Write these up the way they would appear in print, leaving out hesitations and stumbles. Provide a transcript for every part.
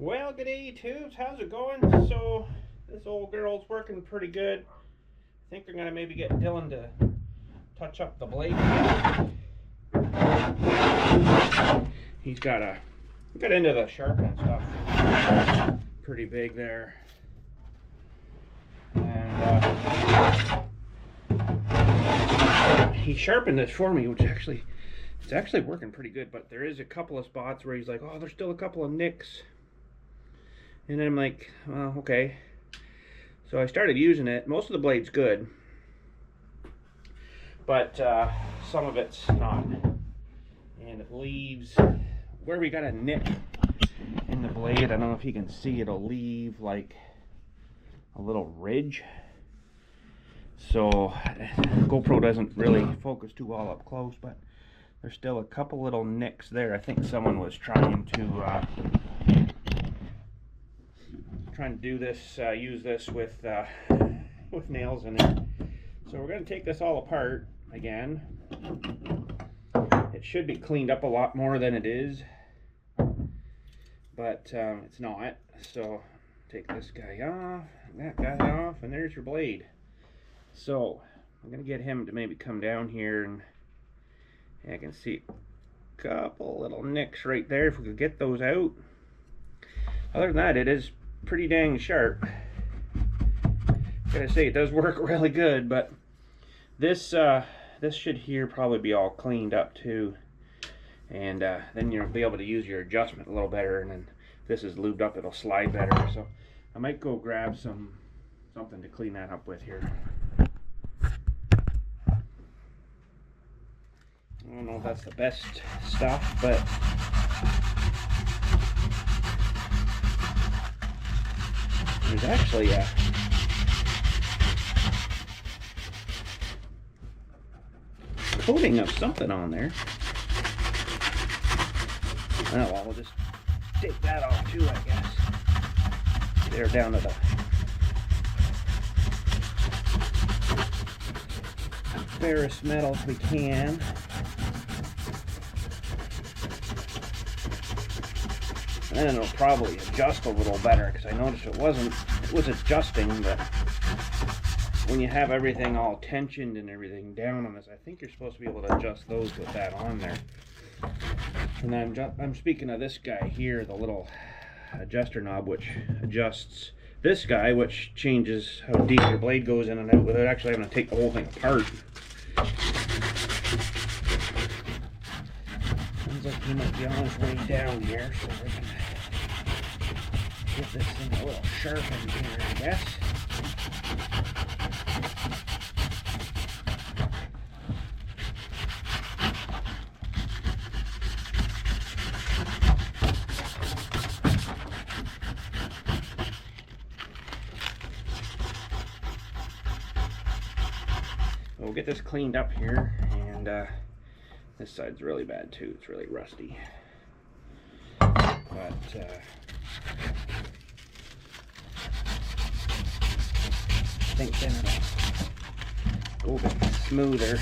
Well, good day, tubes. How's it going? So, this old girl's working pretty good. I think they're gonna maybe get Dylan to touch up the blade. He's got into the sharpening stuff pretty big there, and he sharpened this for me, which it's actually working pretty good. But there is a couple of spots where he's like, "Oh, there's still a couple of nicks." And then I'm like, well, okay. So I started using it. Most of the blade's good, but some of it's not. And it leaves, where we got a nick in the blade, I don't know if you can see, it'll leave like a little ridge. So GoPro doesn't really focus too well up close, but there's still a couple little nicks there. I think someone was trying to do this, use this with nails in it. So we're going to take this all apart again. It should be cleaned up a lot more than it is, but it's not. So take this guy off, that guy off, and there's your blade. So I'm going to get him to maybe come down here, and I can see a couple little nicks right there. If we could get those out. Other than that, it is pretty dang sharp. Gotta say, it does work really good, but this should here probably be all cleaned up too, and then you'll be able to use your adjustment a little better, and then this is lubed up, it'll slide better. So I might go grab something to clean that up with here. I don't know if that's the best stuff, but there's actually a coating of something on there. Oh, well, we'll just take that off too, I guess. They're down to the ferrous metal if we can. And then it'll probably adjust a little better, because I noticed it was adjusting, but when you have everything all tensioned and everything down on this, I think you're supposed to be able to adjust those with that on there. And I'm speaking of this guy here, the little adjuster knob, which adjusts this guy, which changes how deep your blade goes in and out without actually having to take the whole thing apart. Sounds like he might be on his way down here, so we're gonna get this thing a little sharpened here, I guess. We'll get this cleaned up here, and this side's really bad too. It's really rusty. But I think then it'll go a bit smoother.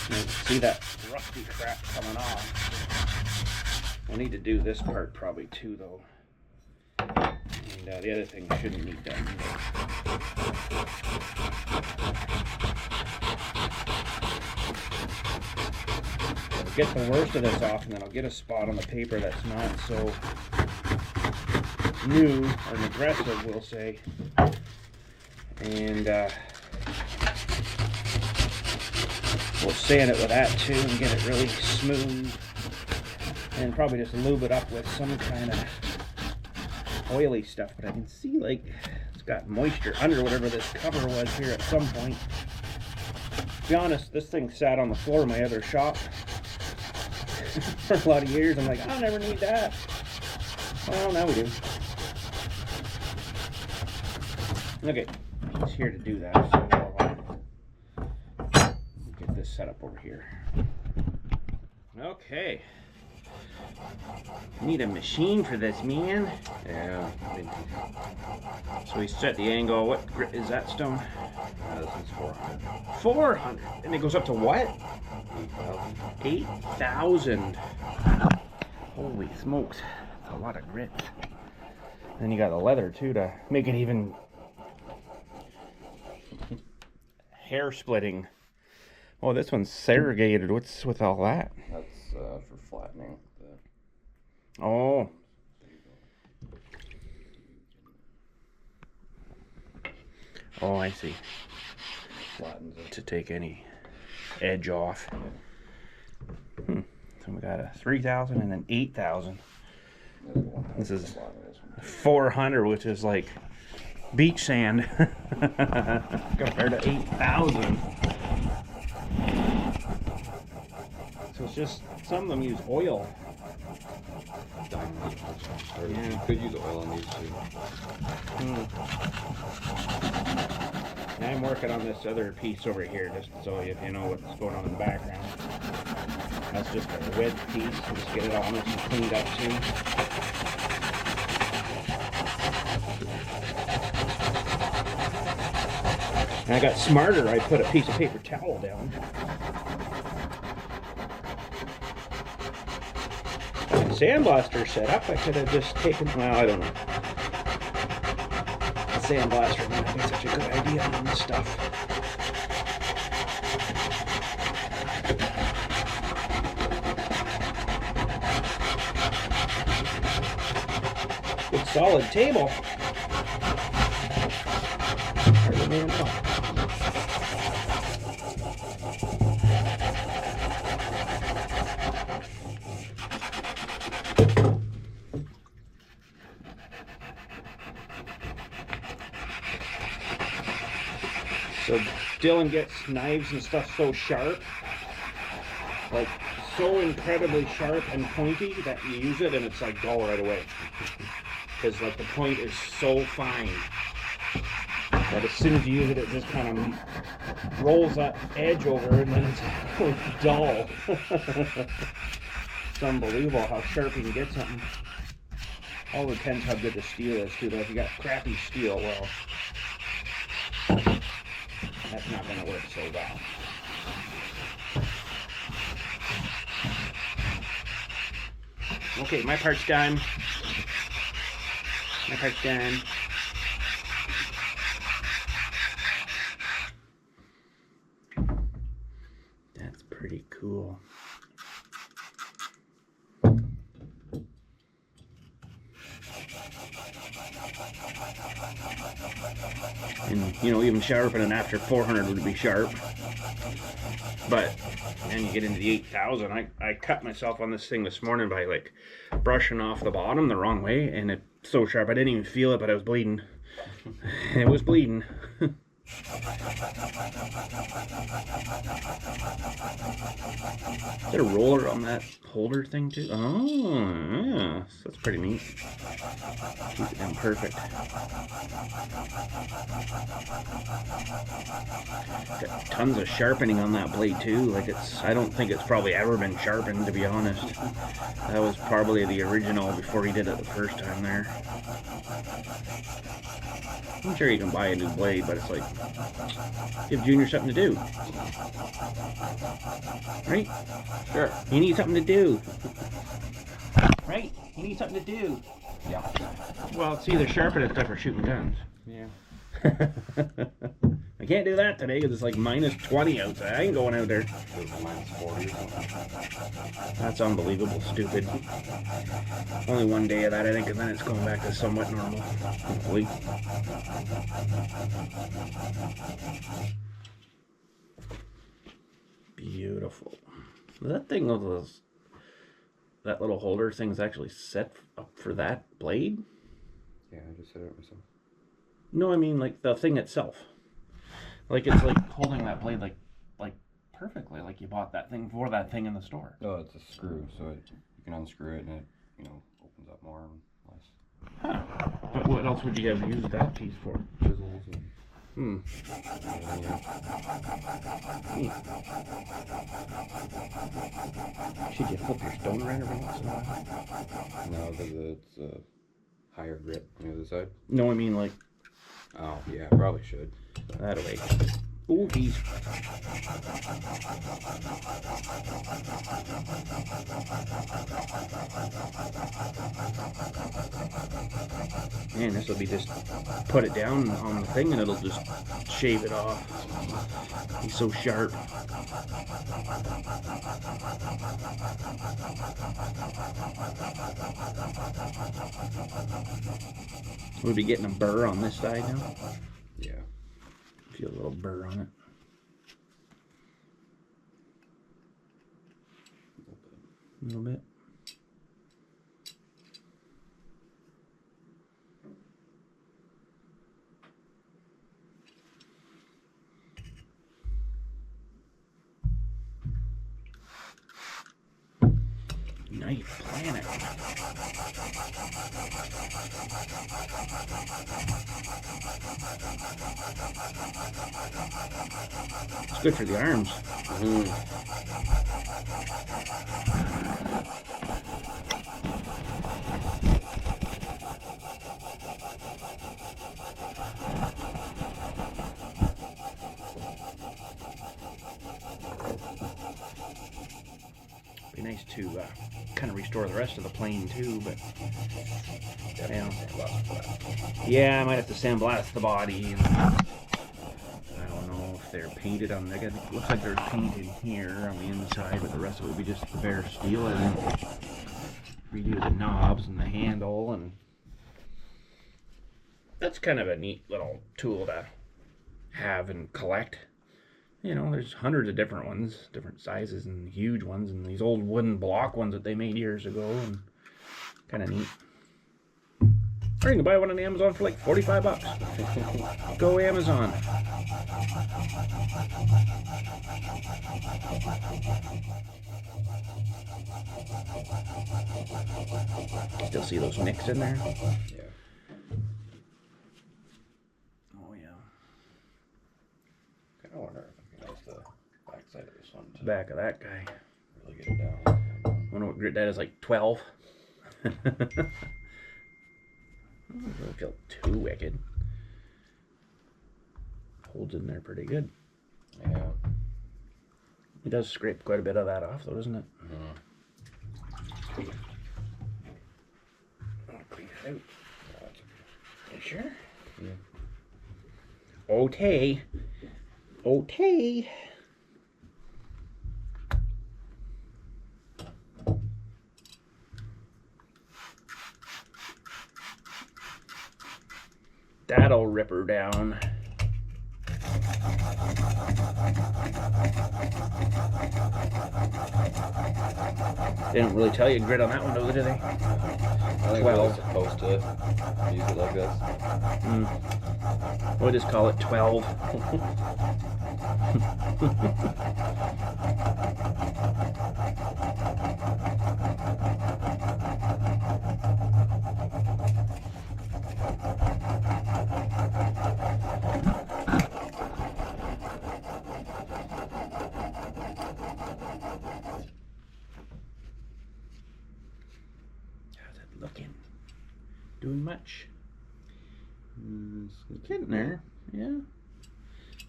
You can see that rusty crap coming off. We'll need to do this part probably too, though. And the other thing shouldn't need done. I'll get the worst of this off, and then I'll get a spot on the paper that's not so new or aggressive, we'll say. And we'll sand it with that too and get it really smooth. And probably just lube it up with some kind of oily stuff, but I can see like it's got moisture under whatever this cover was here at some point. To be honest, this thing sat on the floor of my other shop for a lot of years. I'm like, I'll never need that. Well, now we do. Okay, he's here to do that, so we'll get this set up over here. Okay. Need a machine for this, man. Yeah. So we set the angle. What grit is that stone? This is 400. 400? And it goes up to what? 8,000. Holy smokes. That's a lot of grit. Then you got the leather too to make it even hair splitting. Oh, this one's segregated. What's with all that? That's for flattening. Oh. Oh, I see. Flattens it. To take any edge off. So we got a 3,000 and an 8,000. This is 400, which is like beach sand compared to 8,000. So it's just, some of them use oil. Diamond. Yeah. You could use oil on these too. And I'm working on this other piece over here, just so if you know what's going on in the background. That's just a wedge piece. We'll just get it all nice and cleaned up soon. And I got smarter. I put a piece of paper towel down. Sandblaster setup, I could have just taken, well, I don't know. A sandblaster might not be such a good idea on this stuff. Good solid table. Hardly made it up. So Dylan gets knives and stuff so sharp, like so incredibly sharp and pointy that you use it and it's like dull right away. Because like the point is so fine that as soon as you use it, it just kind of rolls that edge over and then it's really dull. It's unbelievable how sharp you can get something. All depends how good the steel is too. Though if you got crappy steel, well, that's not going to work so well. Okay, my part's done. My part's done. That's pretty cool. And, you know, even sharpening after 400 would be sharp. But then you get into the 8,000. I cut myself on this thing this morning by like brushing off the bottom the wrong way, and it's so sharp I didn't even feel it, but I was bleeding. It was bleeding. Is there a roller on that holder thing too? Oh, yeah. That's pretty neat. Keep it in perfect. Got tons of sharpening on that blade too. Like I don't think it's probably ever been sharpened, to be honest. That was probably the original before he did it the first time there. I'm sure you can buy a new blade, but it's like, give Junior something to do. Right? Sure. You need something to do. Right? You need something to do. Yeah. Well, it's either sharpening stuff or shooting guns. Yeah. I can't do that today because it's like minus 20 outside. I ain't going out there. Minus 40 or something. That's unbelievable stupid. Only one day of that, I think, and then it's going back to somewhat normal, hopefully. Beautiful. That thing was, that little holder thing's actually set up for that blade? Yeah, I just set it up myself. No, I mean like the thing itself. Like it's like holding that blade like perfectly, like you bought that thing for that thing in the store. Oh, it's a screw, so you can unscrew it and it, you know, opens up more and less. Huh. But what else would you have used that piece for? Chisels and... Should you flip your stone around every once in a while? No, because it's a higher grip on the other side. No, I mean like... Oh, yeah, probably should. That way. Oh, geez. Man, this will be just put it down on the thing and it'll just shave it off. He's so sharp. We'll be getting a burr on this side now. Yeah. Feel a little burr on it. A little bit. Nice planet. It's good for the arms. Be nice to kind of restore the rest of the plane too, but yeah, I might have to sandblast the body. I don't know if they're painted on. It looks like they're painted here on the inside, but the rest of it would be just the bare steel, and then redo the knobs and the handle, and that's kind of a neat little tool to have and collect. You know, there's hundreds of different ones, different sizes and huge ones, and these old wooden block ones that they made years ago, and kind of neat. Or you can buy one on Amazon for like 45 bucks. Go Amazon. Still see those nicks in there? Yeah. Oh yeah. I wonder if I can use the back side of this one to Back of that guy. really get it down. Wonder what grit that is, like 12. Doesn't feel too wicked. Holds in there pretty good. Yeah. It does scrape quite a bit of that off, though, doesn't it? Mm-hmm. I'll clean it out. You sure? Yeah. Okay. Okay. That'll rip her down. They don't really tell you grit on that one, do they? I think we're supposed to use it like this. We'll just call it 12. Looking. Doing much. It's getting there. Yeah.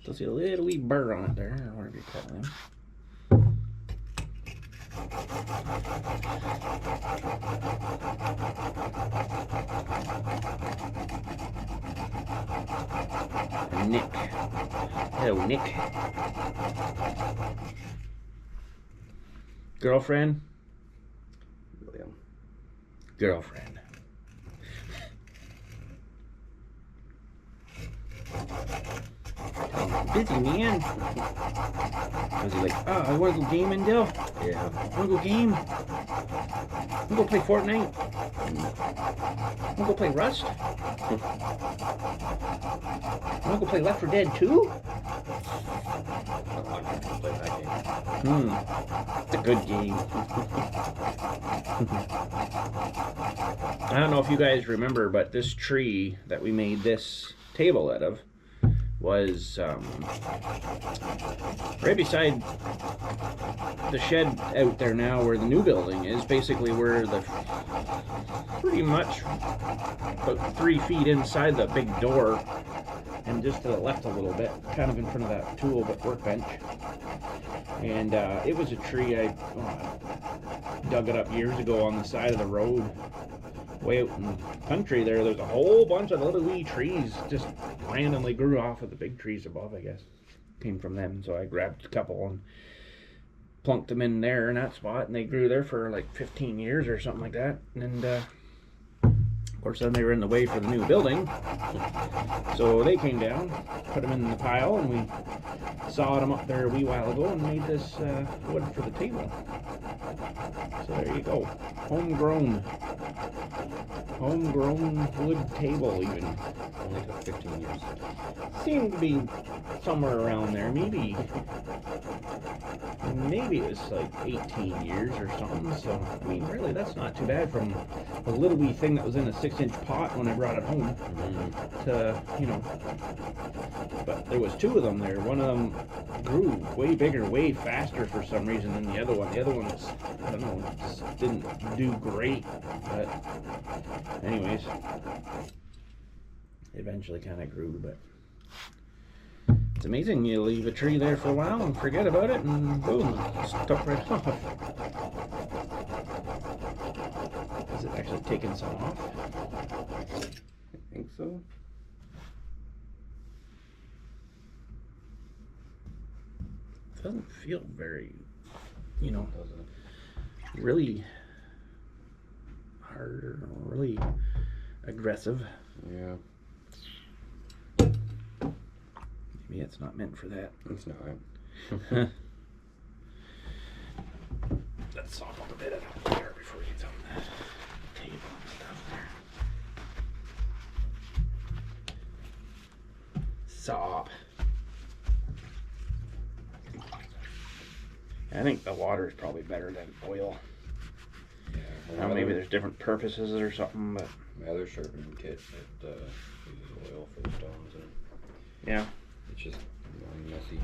Still see a little wee burr on it there, or whatever you call them. Nick. Hello, Nick. Girlfriend? William. Girlfriend. Busy, man. Was he like, oh, I want to go gaming, Dill? Yeah. I want to go game. I want to go play Fortnite. I want to go play Rust. I want to go play Left 4 Dead 2. It's a good game. I don't know if you guys remember, but this tree that we made this table out of was right beside the shed out there now where the new building is, basically where the pretty much about 3 feet inside the big door, and just to the left a little bit, kind of in front of that tool workbench. And it was a tree I dug it up years ago on the side of the road, way out in the country there. There's a whole bunch of little wee trees just randomly grew off of the big trees above, I guess. Came from them, so I grabbed a couple and plunked them in there in that spot, and they grew there for like 15 years or something like that. And of course then they were in the way for the new building, so they came down, put them in the pile, and we sawed them up there a wee while ago and made this wood for the table. So there you go, homegrown wood table. Even Only took 15 years. seemed to be somewhere around there, maybe it was like 18 years or something. So I mean, really, that's not too bad from a little wee thing that was in a 6-inch pot when I brought it home to, you know. But there was 2 of them there. One of them grew way bigger, way faster for some reason than the other one. The other one was, I don't know, just didn't do great. But anyways, eventually kind of grew. But it's amazing, you leave a tree there for a while and forget about it, and boom, it's stuck right off. Is it actually taking some off? I think so. It doesn't feel very, you know, Doesn't really hard or really aggressive. Yeah. Maybe it's not meant for that. It's not. Let's sop up a bit of there before we get on the table and stuff there. Sop. I think the water is probably better than oil. Yeah. Now maybe there's different purposes or something, but My other sharpening kit that uses oil for the stones, and yeah. it's just messy.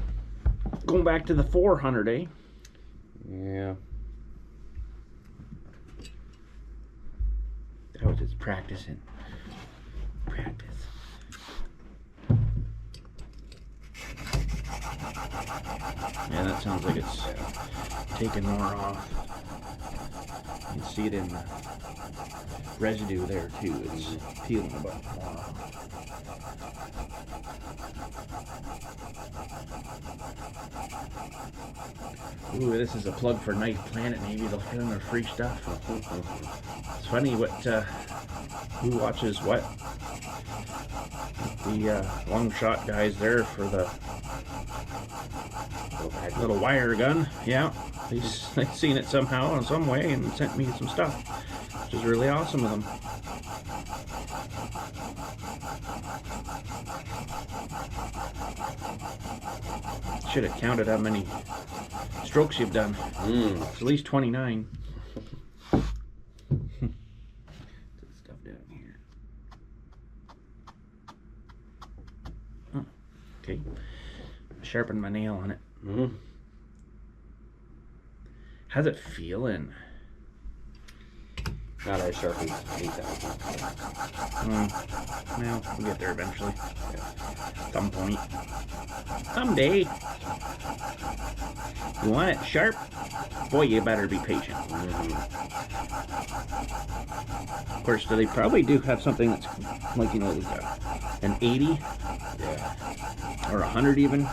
Going back to the 400, eh? Yeah. I was just practicing. Practice. Yeah, that sounds like it's taking more off. You can see it in the residue there too. It's peeling a bit more off. Ooh, this is a plug for Knife Planet. Maybe they'll put in their free stuff. It's funny what who watches what. The long shot guys there for the little wire gun. Yeah, they seen it somehow in some way and sent me some stuff, which is really awesome of them. Should have counted how many strokes you've done. It's at least 29. Stuff down here. Oh, okay. Sharpen my nail on it. How's it feeling? Not as sharp as 8,000. Well, we'll get there eventually. Some point. Someday. You want it sharp? Boy, you better be patient. Of course, they probably do have something that's like, you know, an 80? Yeah. Or 100 even.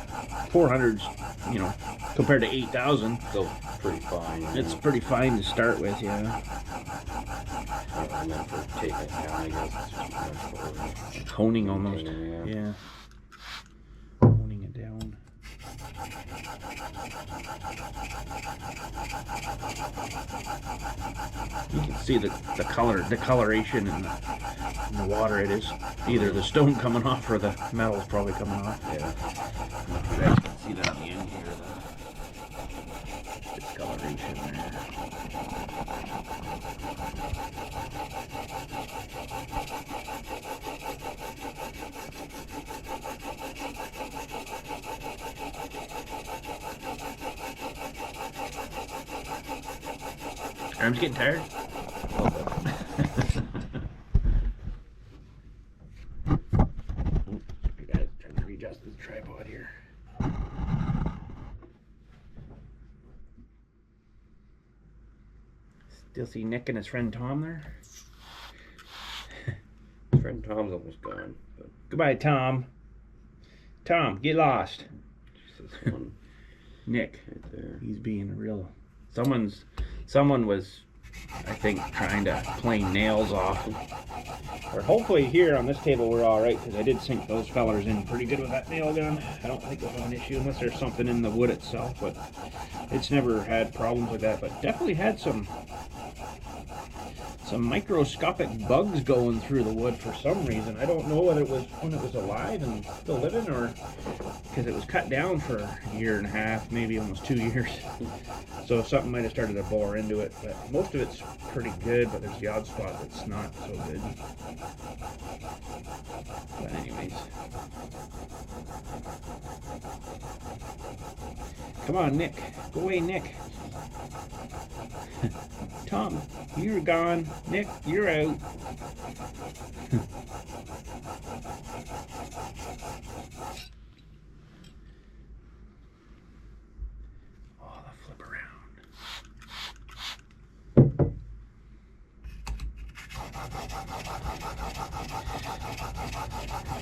400's, you know, compared to 8,000. Still pretty fine. It's pretty fine to start with, yeah. I meant for taking it down, I guess. It's just much for Honing almost. maintaining, Yeah. Honing it down. You can see the coloration in the water. It is either the stone coming off or the metal's probably coming off. Yeah. You guys can see that on the end here, the discoloration there. Arm's getting tired. You guys turn Still see Nick and his friend Tom there? His friend Tom's almost gone. But Goodbye, Tom. Tom, get lost. just this one Nick, right there. he's being real. Someone was, I think, trying to plane nails off. Or hopefully here on this table we're all right, because I did sink those fellers in pretty good with that nail gun. I don't think we'll have an issue unless there's something in the wood itself, but it's never had problems with that. But definitely had some microscopic bugs going through the wood for some reason. I don't know whether it was when it was alive and still living, or because it was cut down for a year and a half, maybe almost 2 years. So something might have started to bore into it, but most of it's pretty good, but there's the odd spot that's not so good. But anyways. Come on, Nick. Go away, Nick. Tom, you're gone. Nick, you're out. Oh, the flip around.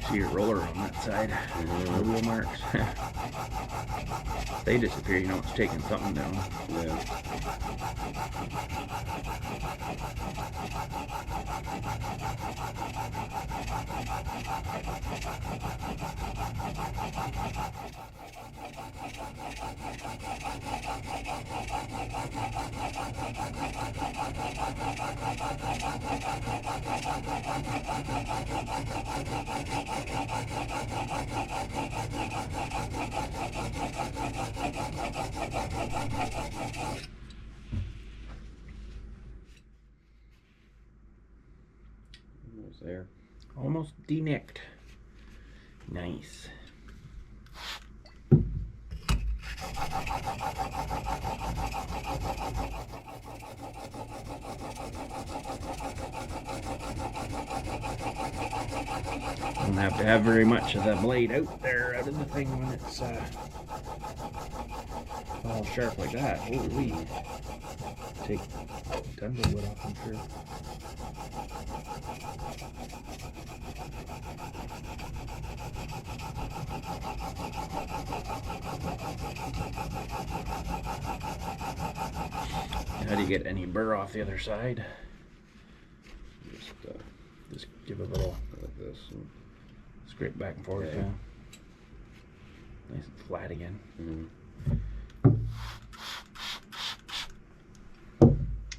See your roller on that side. The wheel marks. They disappear, you know it's taking something down. Yeah. Almost there. Almost de-nicked. Nice. Don't have to have very much of the blade out there out of the thing when it's all sharp like that. Holy. Take tons of wood off, I'm sure. How do you get any burr off the other side? Just give a little Like this. And scrape back and forth. Yeah. Yeah. Nice and flat again.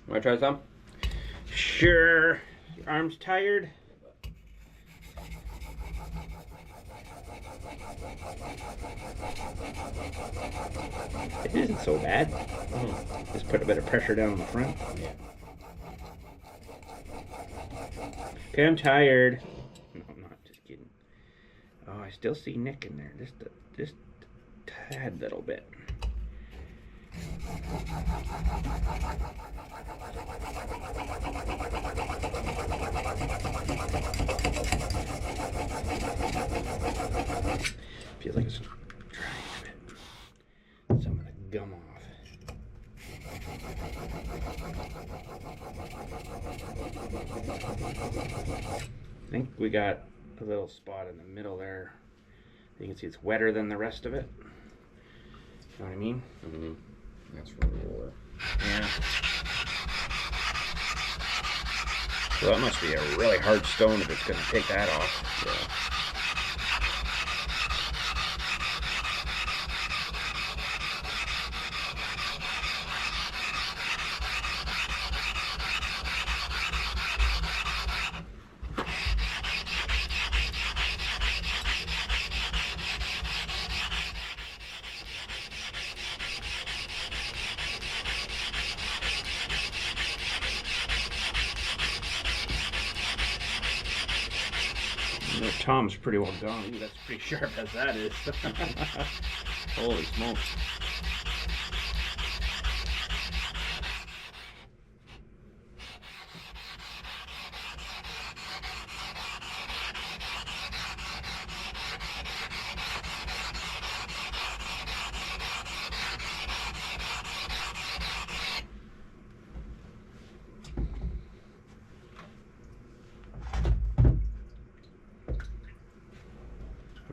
Want to try some? Sure. Your arm's tired? It isn't so bad. Just put a bit of pressure down on the front. Yeah. Okay, I'm tired. No, I'm not. Just kidding. Oh, I still see Nick in there. Just a tad little bit. Feels like it's trying to get some of the gum off. I think we got a little spot in the middle there. You can see it's wetter than the rest of it. You know what I mean? That's from the roller. Yeah. So that must be a really hard stone if it's going to take that off. Yeah. You know, Tom's pretty well gone. Ooh, that's pretty sharp as that is. Holy smokes.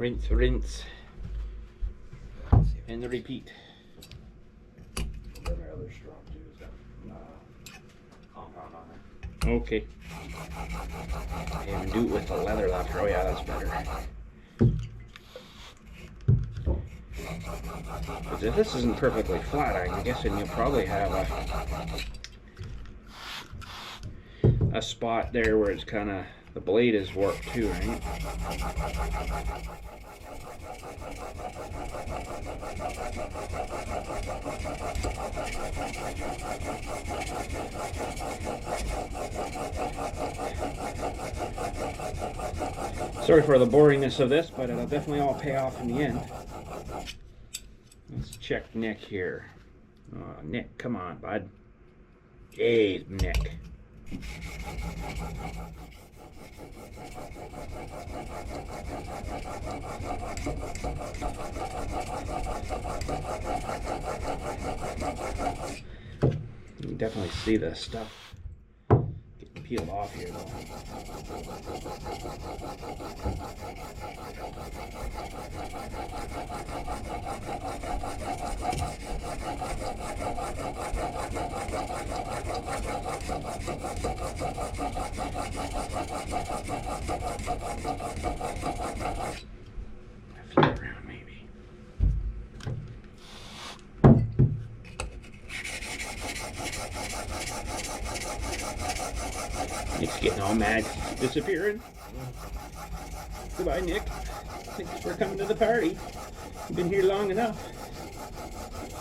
Rinse, rinse. And the repeat. Then my other strong too is got compound on it. Okay. And do it with the leather left. Oh yeah, that's better. Because if this isn't perfectly flat, I'm guessing you'll probably have a spot there where it's kind of, the blade is warped too, right? Sorry for the boringness of this, but it'll definitely all pay off in the end. Let's check Nick here. Oh, Nick, come on, bud. Jeez, Nick. You can definitely see the stuff getting peeled off here, though. Flip around, maybe. Nick's getting all mad, disappearing. Goodbye, Nick. Thanks for coming to the party. You've been here long enough.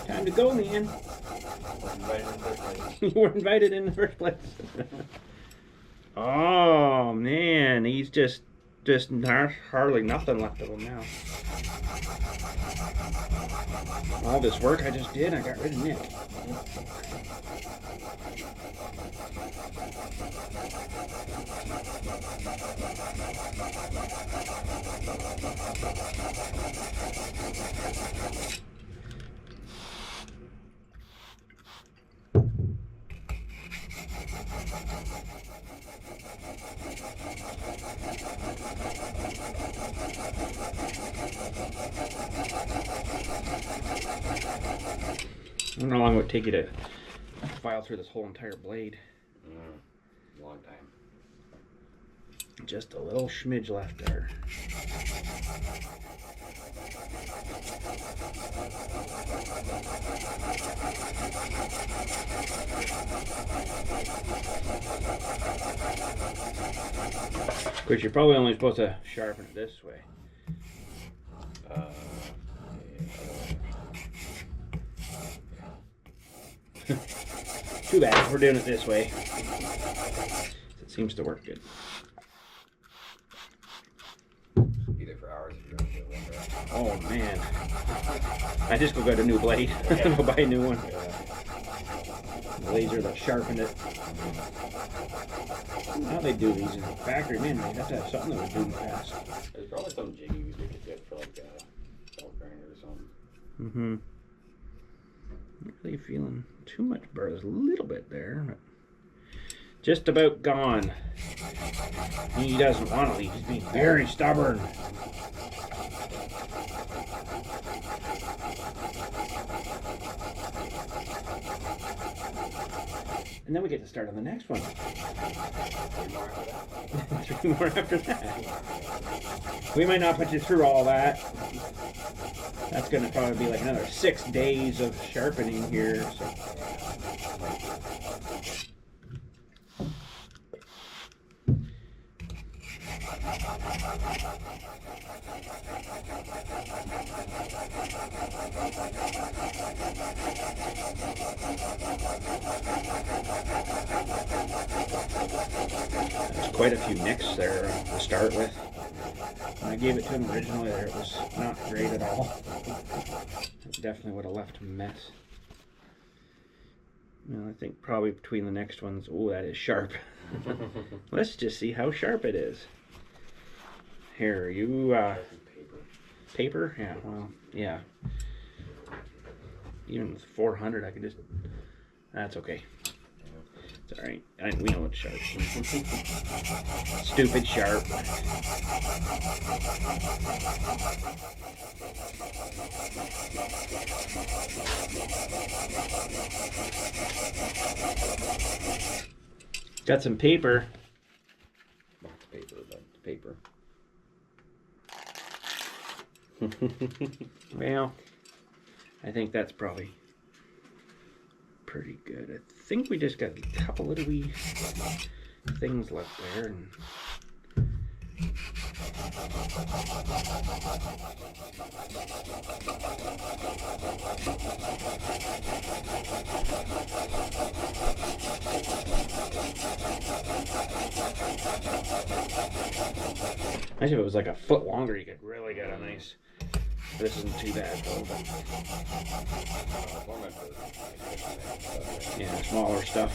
Time to go, man. You weren't invited in the first place. Oh man, he's just hardly nothing left of him now. All this work I just did, I got rid of Nick. I don't know how long it would take you to file through this whole entire blade. Long time. Just a little schmidge left there. Of course, you're probably only supposed to sharpen it this way. Too bad, we're doing it this way. It seems to work good. Be there for hours if you're going to get one back. Oh man. I just go get a new blade. Go buy a new one. The laser that sharpened it. How they do these in the factory, man, they'd have to have something that would do them fast. There's probably some jiggies we could get for like a belt grinder or something. Mm-hmm. Not really feeling too much burr. There's a little bit there, but just about gone. He doesn't want to leave. He's being very stubborn. And then we get to start on the next one. 3 more after that. We might not put you through all that. That's going to probably be like another 6 days of sharpening here. So. There's quite a few nicks there to start with. When I gave it to him originally, it was not great at all. It definitely would have left a mess. Well, I think probably between the next ones, oh, that is sharp. Let's just see how sharp it is. Here, you, paper? Yeah, well, yeah. Even with 400, I could just, that's okay. It's Alright, we know it's sharp. Stupid sharp. Got some paper. Lots of paper, but paper. Well, I think that's probably pretty good. I think we just got a couple little wee things left there. And actually, if it was like a foot longer, you could really get a nice. This isn't too bad though. But yeah, smaller stuff.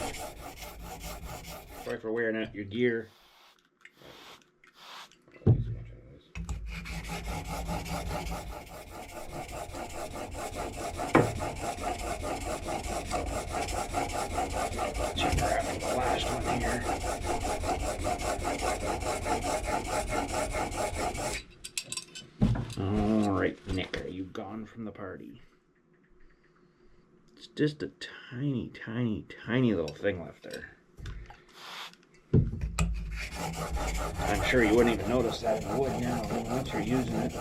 Sorry for wearing out your gear. Should grab the last one here. Alright, Nick, are you gone from the party? It's just a tiny, tiny, tiny little thing left there. I'm sure you wouldn't even notice that in the wood now once you're using it.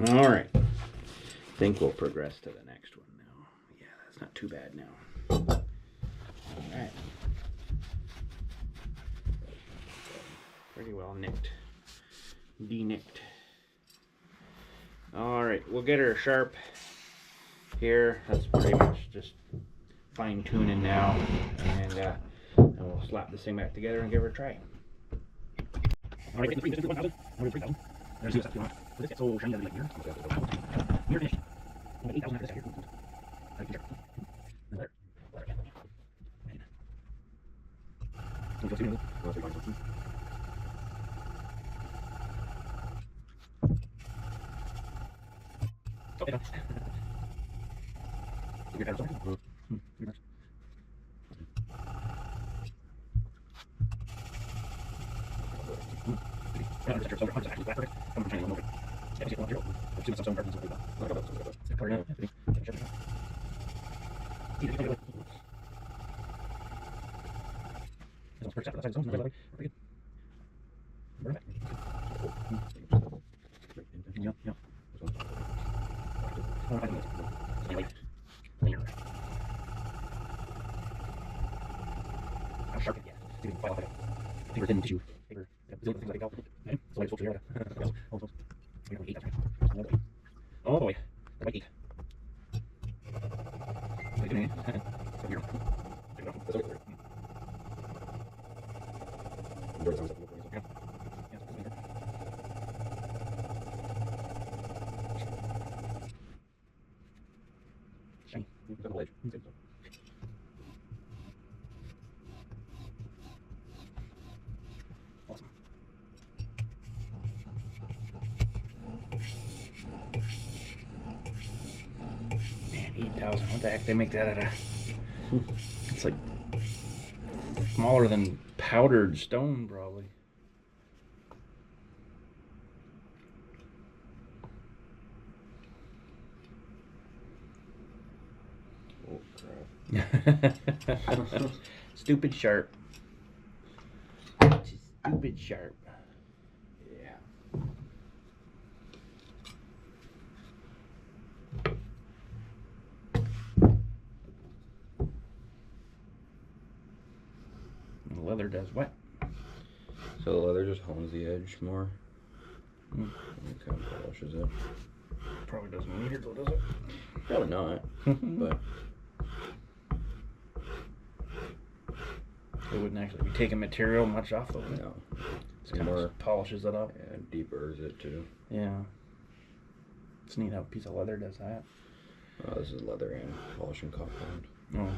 All right. I think we'll progress to the next one now. Yeah, that's not too bad now. All right. Pretty well nicked. De-nicked. All right, we'll get her sharp here. That's pretty much just fine tuning now. And we'll slap this thing back together and give her a try. All right, there's the stuff for this. So shiny like here. You're finished. 8,000 after this here. There. Okay. Oh boy, the white 8. Awesome. Man, 8,000. What the heck they make that out of? It's like smaller than powdered stone, probably. Oh crap. Stupid sharp. Stupid sharp. Yeah. The leather does what? So the leather just hones the edge more. And it kind of polishes it. Probably doesn't need it though, does it? Probably not. But it wouldn't actually be taking material much off of it. no. It's kind of polishes it up. Yeah, it deburrs it too. Yeah. It's neat how a piece of leather does that. This is leather and polishing compound. Oh.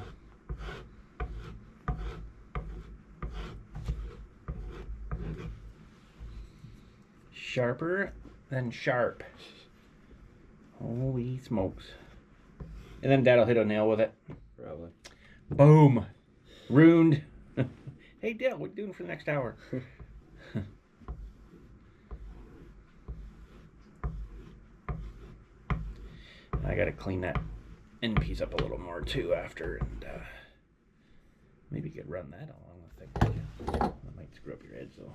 Sharper than sharp. Holy smokes. And then Dad'll hit a nail with it. Probably. Boom. Ruined. Hey Dale, what are you doing for the next hour? I gotta clean that end piece up a little more too after, and maybe you could run that along the thing. That might screw up your edge though.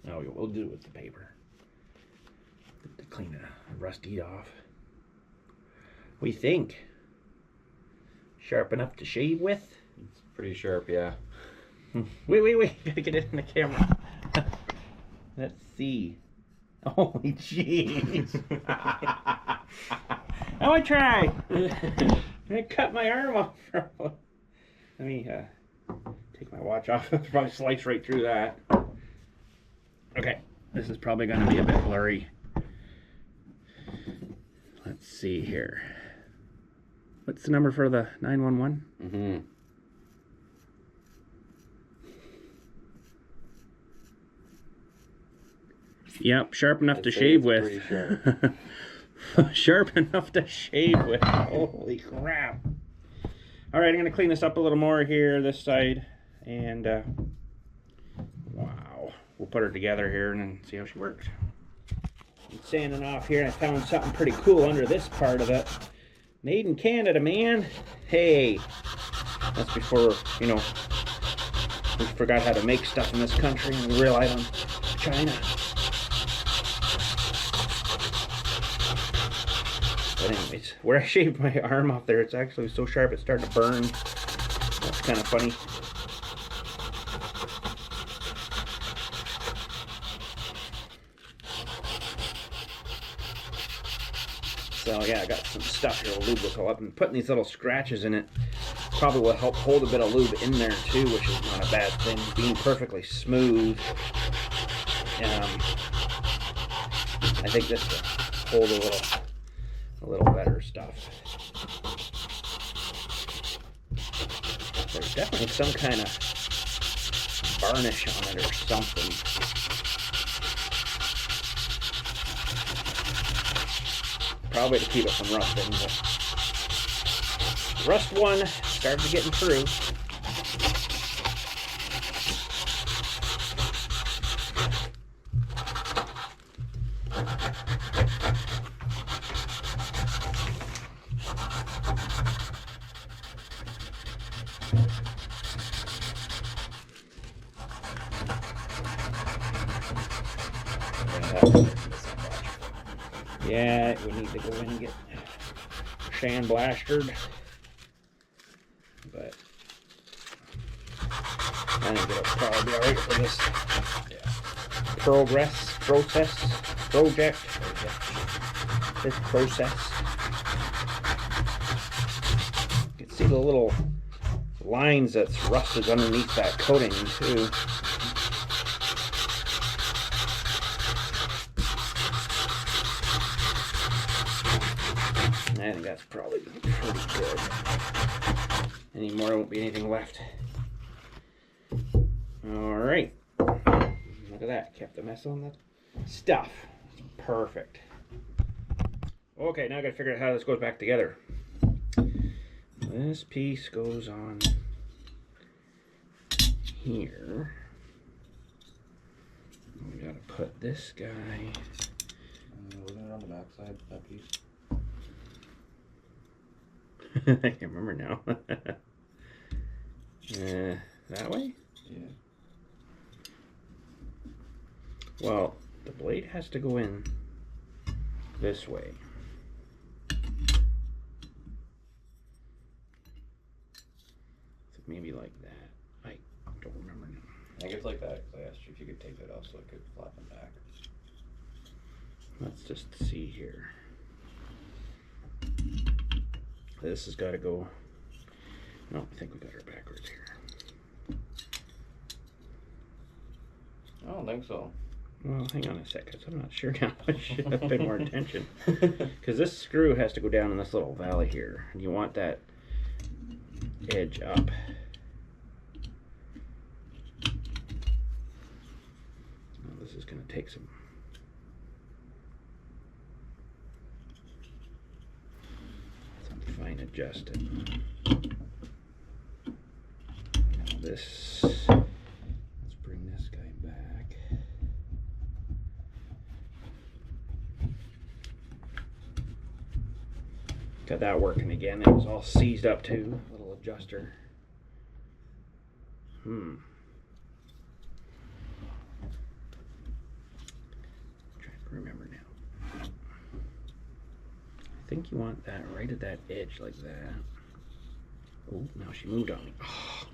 No, we'll do it with the paper to clean the rusty off. What do you think? Sharp enough to shave with? It's pretty sharp, yeah. Wait, gotta get it in the camera. Let's see. Holy jeez. Now I try. I cut my arm off. Let me take my watch off. I'll probably slice right through that. Okay, this is probably going to be a bit blurry. Let's see here. What's the number for the 911? Mm-hmm. Yep, sharp enough to shave with. Sharp. Sharp enough to shave with. Holy crap. All right, I'm going to clean this up a little more here, this side. And, wow. We'll put her together here and then see how she works. I'm sanding off here, and I found something pretty cool under this part of it. Made in Canada, man. Hey. That's before, you know, we forgot how to make stuff in this country and we relied on China. But anyways, where I shaved my arm off there, it's actually so sharp it started to burn. That's kind of funny. So yeah, I got some stuff here, lube will go up, and putting these little scratches in it probably will help hold a bit of lube in there too, which is not a bad thing. Being perfectly smooth, I think this will hold a little better stuff. There's definitely some kind of varnish on it or something. Probably to keep it from rusting, but rust one started getting through. Yeah, we need to go in and get sandblasted, but I think it'll probably be alright for this this process. You can see the little lines that's rusted underneath that coating too. I think that's probably pretty good. Anymore, won't be anything left. Alright. Look at that. Kept a mess on that stuff. Perfect. Okay, now I gotta figure out how this goes back together. This piece goes on here. We gotta put this guy. Wasn't it on the back side, that piece? I can't remember now. That way? Yeah. Well, the blade has to go in this way. So maybe like that. I don't remember now. I think it's like that because I asked you if you could take that off so it could flatten back. Let's just see here. This has got to go. No, I think we got her backwards here. I don't think so. Well, hang on a sec, because I'm not sure now. I should have paid more attention. Because this screw has to go down in this little valley here, and you want that edge up. Well, this is going to take some fine adjusting. Now this, let's bring this guy back. Got that working again. It was all seized up too. Little adjuster. Trying to remember now. I think you want that right at that edge like that. Oh, now she moved on me. Oh.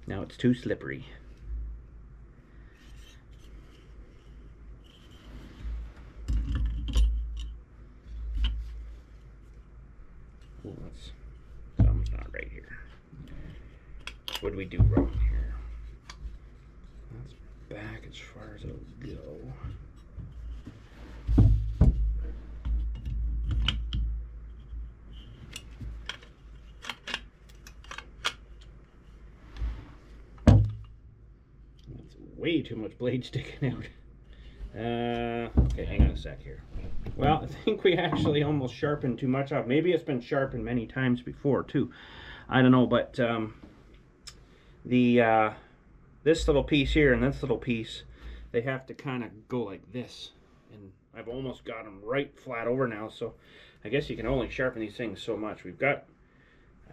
Now it's too slippery. Oh, that's something's not right here. What do we do wrong here? That's back as far as it'll go. That's way too much blade sticking out. Okay, hang on a sec here. Well, I think we actually almost sharpened too much off. Maybe it's been sharpened many times before too. I don't know, but this little piece here and this little piece, they have to kind of go like this. And I've almost got them right flat over now, so I guess you can only sharpen these things so much. We've got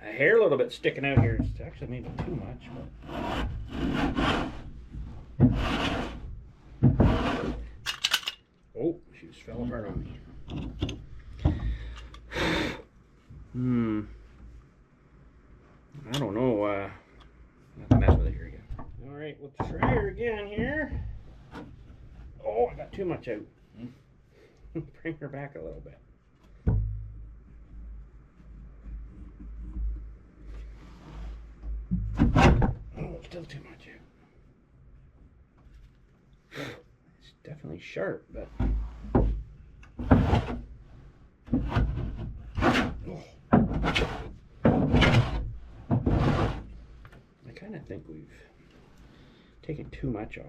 a hair a little bit sticking out here. It's actually maybe too much, but... Oh, she just fell apart on me. I don't know. Let's mess with it here again. All right, we'll try her again here. Oh, I got too much out. Bring her back a little bit. Oh, still too much out. It's definitely sharp, but I kind of think we've taken too much off.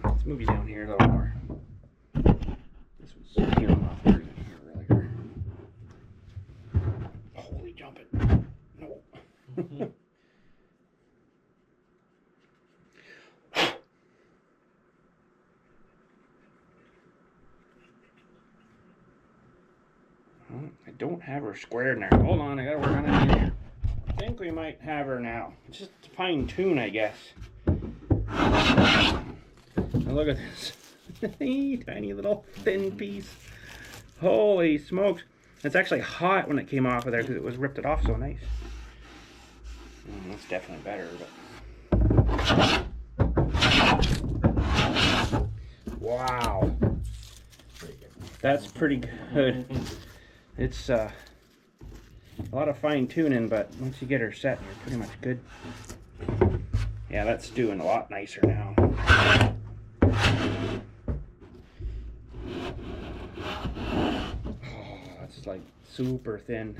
Let's move you down here a little more. This was peeling off here earlier. Holy jumping. No. I don't have her squared now. Hold on, I gotta work on it here. I think we might have her now. It's just fine tune, I guess. Now look at this. Tiny little thin piece. Holy smokes. It's actually hot when it came off of there because it was ripped it off so nice. That's definitely better, but... Wow. That's pretty good. It's a lot of fine tuning, but once you get her set, you're pretty much good. Yeah, that's doing a lot nicer now. Oh, that's like super thin.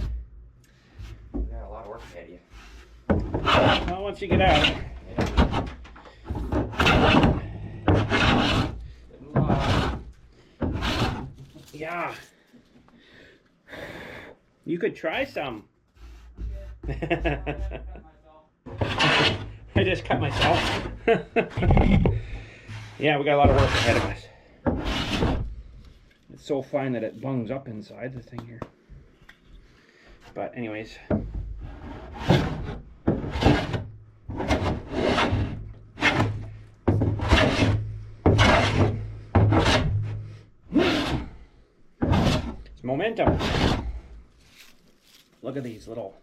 You got a lot of work ahead of you. Well, once you get out. Yeah. You could try some. I just cut myself. Yeah, we got a lot of work ahead of us. It's so fine that it bungs up inside the thing here. But anyways. It's momentum. Look at these little...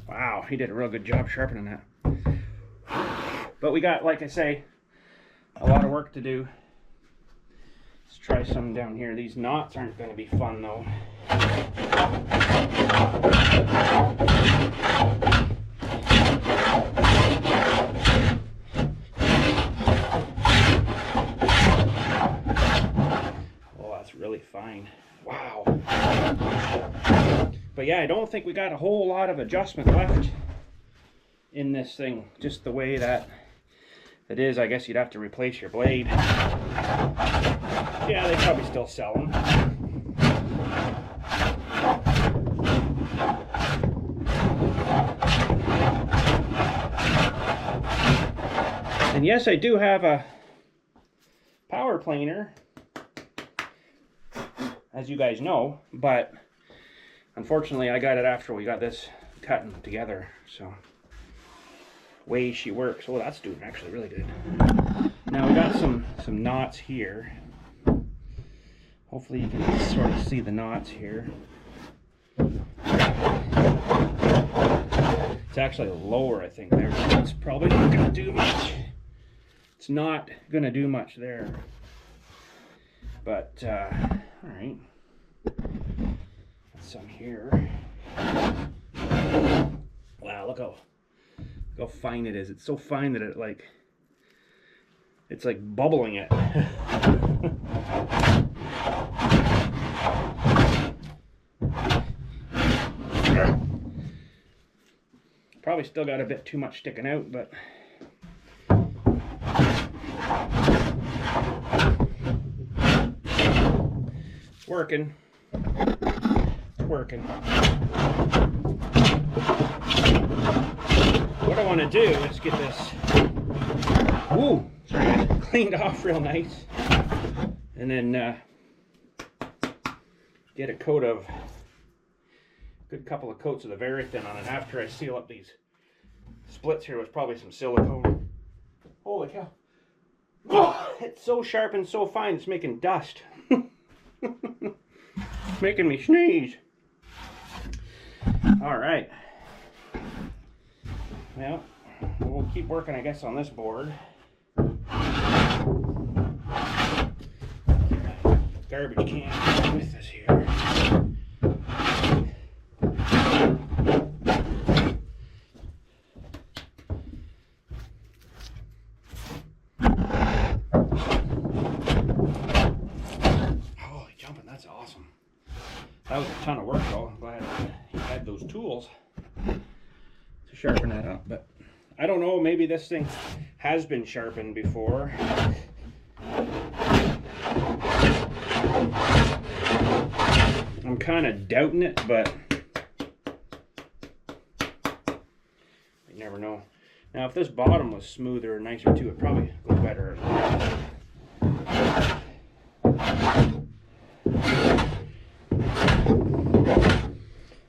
Wow, he did a real good job sharpening that. But we got, like I say, a lot of work to do. Let's try some down here. These knots aren't going to be fun though. Oh, that's really fine. Wow. But yeah, I don't think we got a whole lot of adjustment left in this thing, just the way that it is. I guess you'd have to replace your blade. Yeah, they probably still sell them. And yes, I do have a power planer, as you guys know, but unfortunately I got it after we got this cutting together, so way she works. Oh, that's doing actually really good. Now we got some knots here. Hopefully you can sort of see the knots here. It's actually lower, I think, there. That's probably not going to do much. It's not going to do much there. But, alright. Some here. Wow, look how fine it is. It's so fine that it's like bubbling it. Probably still got a bit too much sticking out, but it's working. It's working. What I want to do is get this cleaned off real nice, and then get a coat of good couple of coats of the very thin on it after I seal up these splits here with probably some silicone. Holy cow. Oh, it's so sharp and so fine, it's making dust. It's making me sneeze. Alright. Well, we'll keep working, I guess, on this board. Garbage can with us here. Holy jumping, that's awesome. That was a ton of work though. I'm glad he had those tools to sharpen that up. But I don't know, maybe this thing has been sharpened before. I'm kind of doubting it, but you never know. Now, if this bottom was smoother and nicer too, it'd probably go better.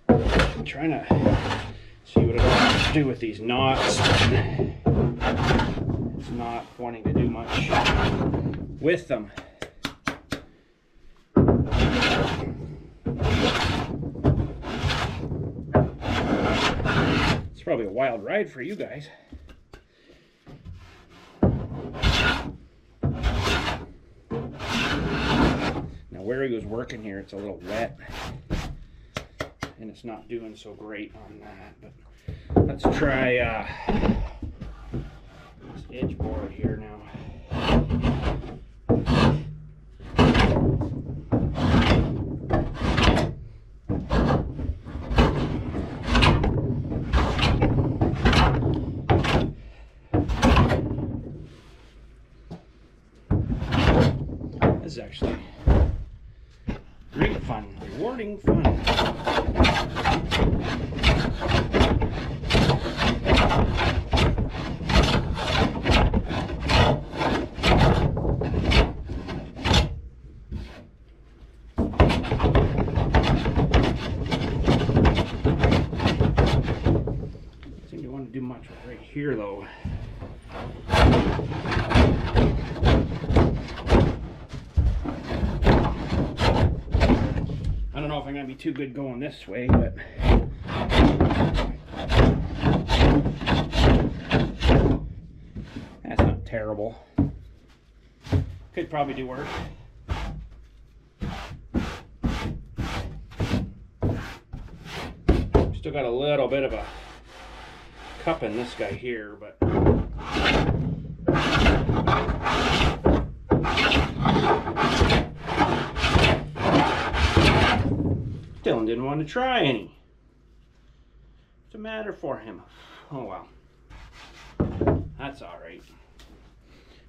I'm trying to see what it'll have to do with these knots. It's not wanting to do much with them. It's probably a wild ride for you guys. Now where he was working here, it's a little wet and it's not doing so great on that, but let's try this edge board here now. This is actually great fun, rewarding fun. Seem to want to do much right here though. I don't know if I'm going to be too good going this way, but that's not terrible. Could probably do worse. Still got a little bit of a cup in this guy here, but Dylan didn't want to try any. What's the matter for him? Oh well. That's alright.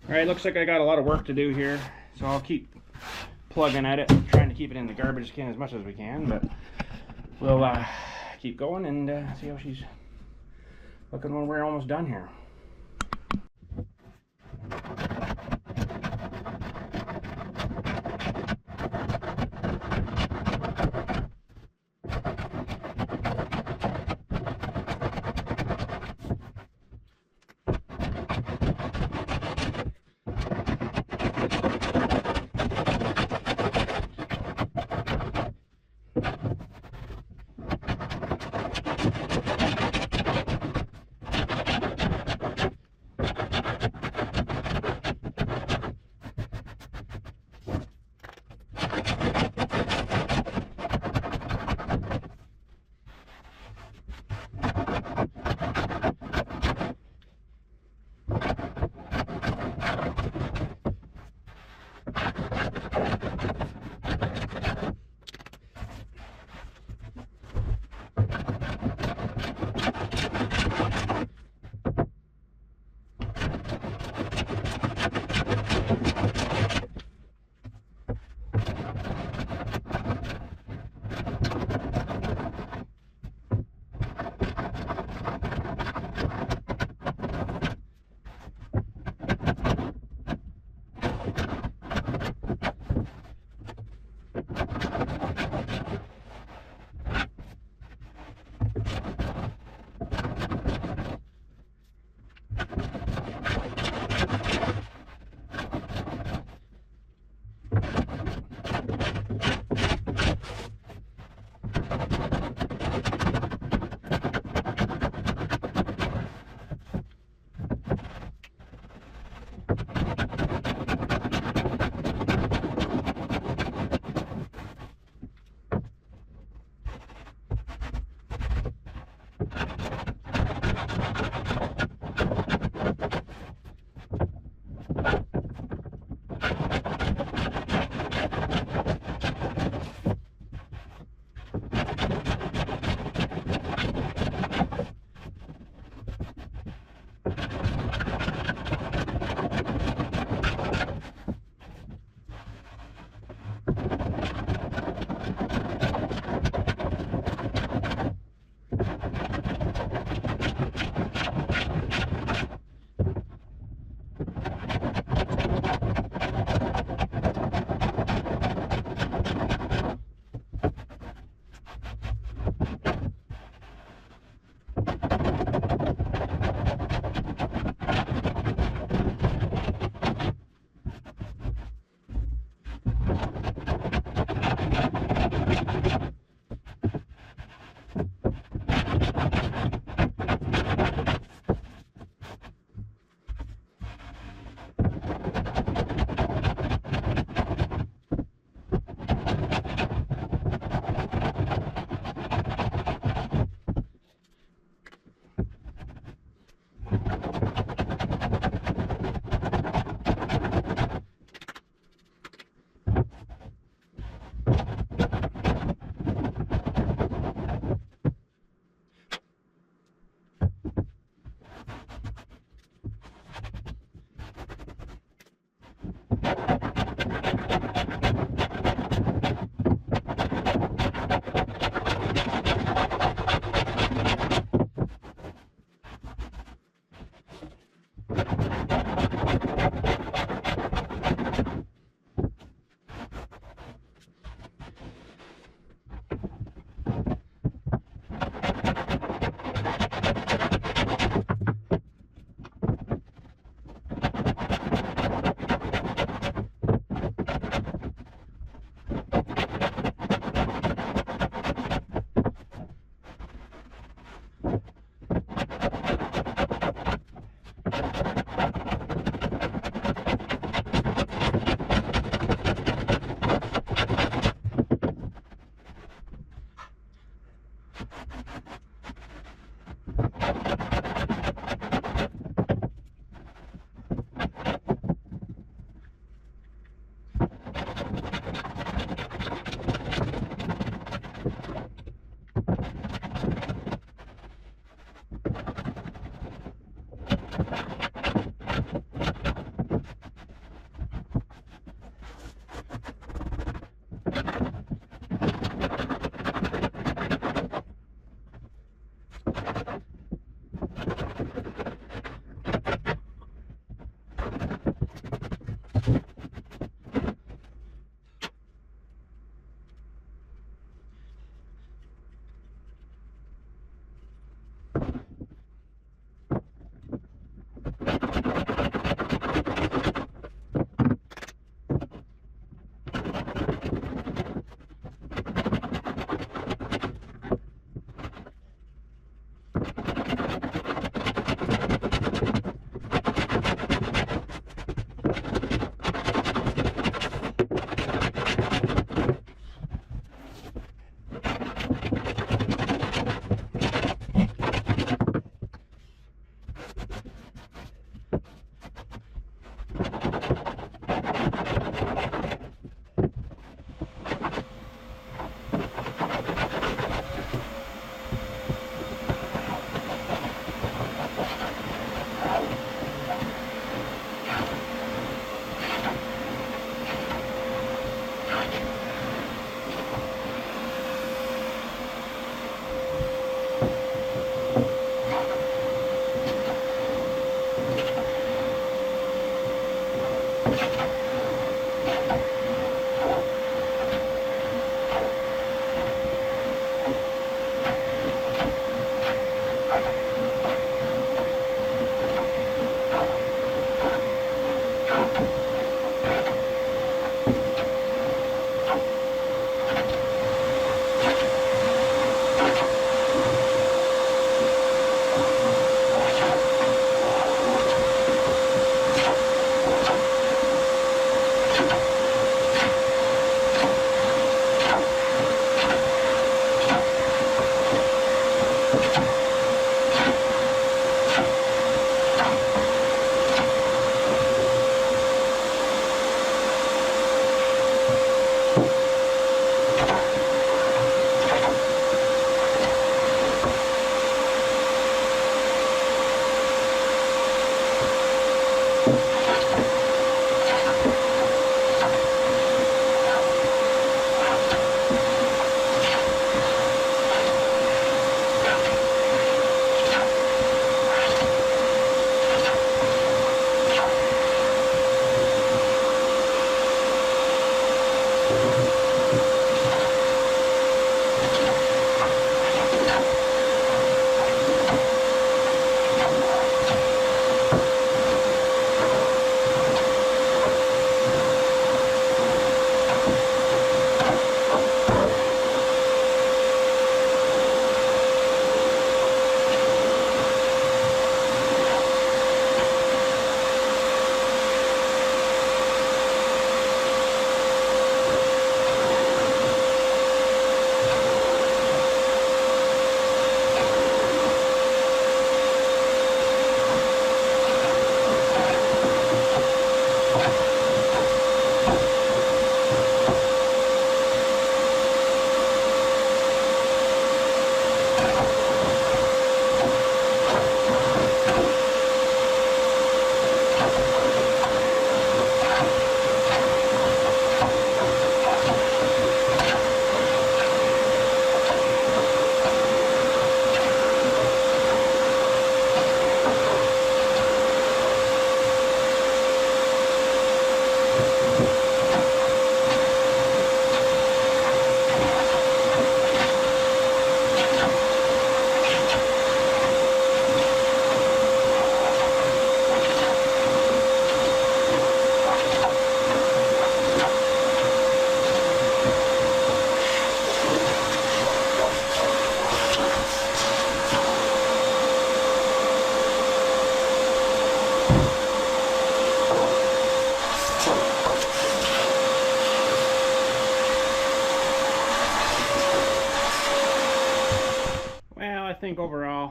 Alright, looks like I got a lot of work to do here, so I'll keep plugging at it, trying to keep it in the garbage can as much as we can, but we'll keep going and see how she's looking when we're almost done here.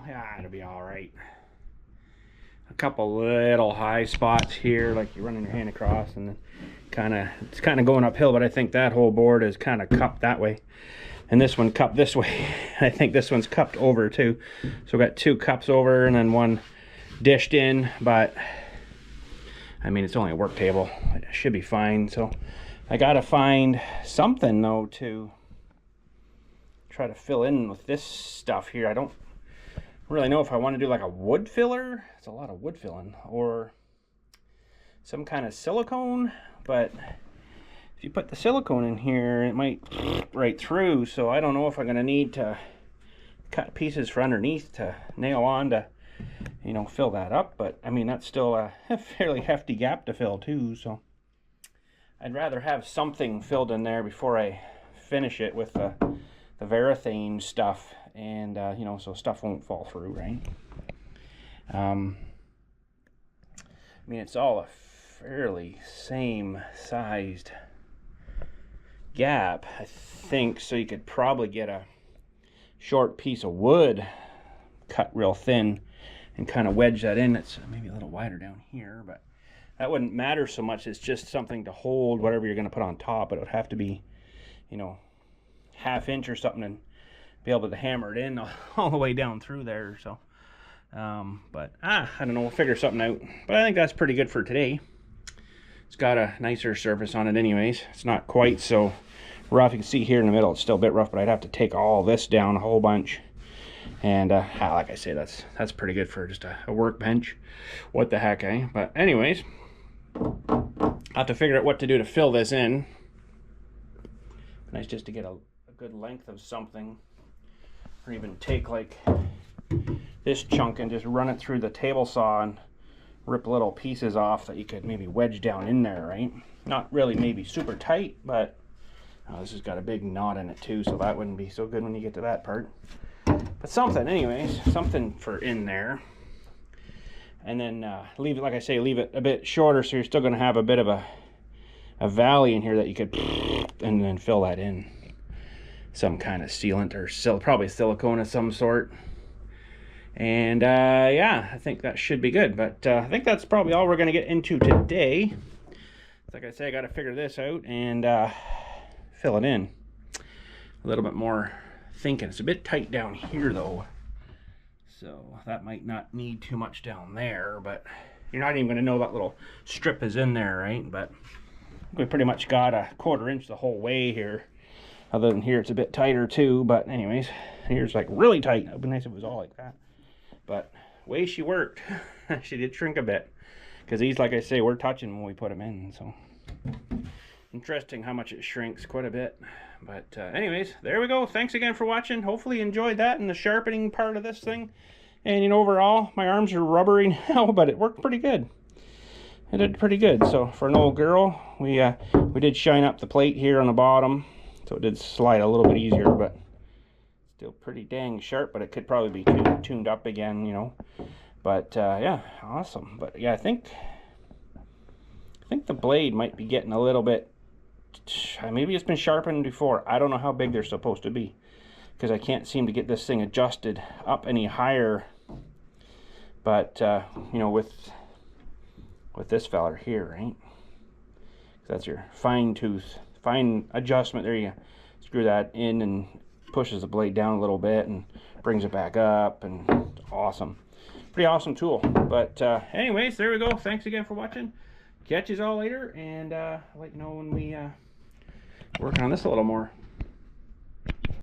well, yeah, it'll be all right. A couple little high spots here, like you're running your hand across, and then it's kind of going uphill, but I think that whole board is kind of cupped that way. And this one cupped this way. I think this one's cupped over too. So we got 2 cups over and then 1 dished in, but I mean, it's only a work table. It should be fine. So I gotta find something though to try to fill in with this stuff here. I don't really know if I want to do like a wood filler. It's a lot of wood filling, or some kind of silicone, but if you put the silicone in here, it might right through. So I don't know if I'm going to need to cut pieces for underneath to nail on to, you know, fill that up. But I mean, that's still a fairly hefty gap to fill too. So I'd rather have something filled in there before I finish it with the Varathane stuff, and you know, so stuff won't fall through, right? I mean, it's all a fairly same sized gap, I think, so you could probably get a short piece of wood cut real thin and kind of wedge that in. It's maybe a little wider down here, but that wouldn't matter so much. It's just something to hold whatever you're going to put on top, but it would have to be, you know, 1/2 inch or something, and be able to hammer it in all the way down through there. So but I don't know, we'll figure something out. But I think that's pretty good for today. It's got a nicer surface on it anyways. It's not quite so rough. You can see here in the middle it's still a bit rough, but I'd have to take all this down a whole bunch. And like I say, that's pretty good for just a workbench. What the heck, eh? But anyways, I'll have to figure out what to do to fill this in. Nice just to get a good length of something, or even take like this chunk and just run it through the table saw and rip little pieces off that you could maybe wedge down in there, right? Not really maybe super tight, but this has got a big knot in it too, so that wouldn't be so good when you get to that part. But something, anyways, something for in there. And then leave it, like I say, leave it a bit shorter, so you're still going to have a bit of a valley in here that you could, and then fill that in. Some kind of sealant, or probably silicone of some sort. And yeah, I think that should be good. But I think that's probably all we're going to get into today. Like I say, I got to figure this out and fill it in. A little bit more thinking. It's a bit tight down here though, so that might not need too much down there, but you're not even going to know that little strip is in there, right? But we pretty much got a 1/4 inch the whole way here. Other than here, it's a bit tighter too, but anyways, here's like really tight. It would be nice if it was all like that. But way she worked, she did shrink a bit, because these, like I say, we're touching when we put them in, so interesting how much it shrinks, quite a bit. But anyways, there we go. Thanks again for watching. Hopefully you enjoyed that and the sharpening part of this thing. And you know, overall, my arms are rubbery now, but it worked pretty good. It did pretty good. So for an old girl, we did shine up the plate here on the bottom, so it did slide a little bit easier, but still pretty dang sharp. But it could probably be tuned up again, you know. But yeah, awesome. But yeah, I think the blade might be getting a little bit, maybe it's been sharpened before. I don't know how big they're supposed to be, because I can't seem to get this thing adjusted up any higher. But you know, with this feller here, right? That's your fine adjustment. There you go. Screw that in and pushes the blade down a little bit and brings it back up, and awesome. Pretty awesome tool. But anyways, there we go. Thanks again for watching. Catch you all later, and I'll let you know when we work on this a little more.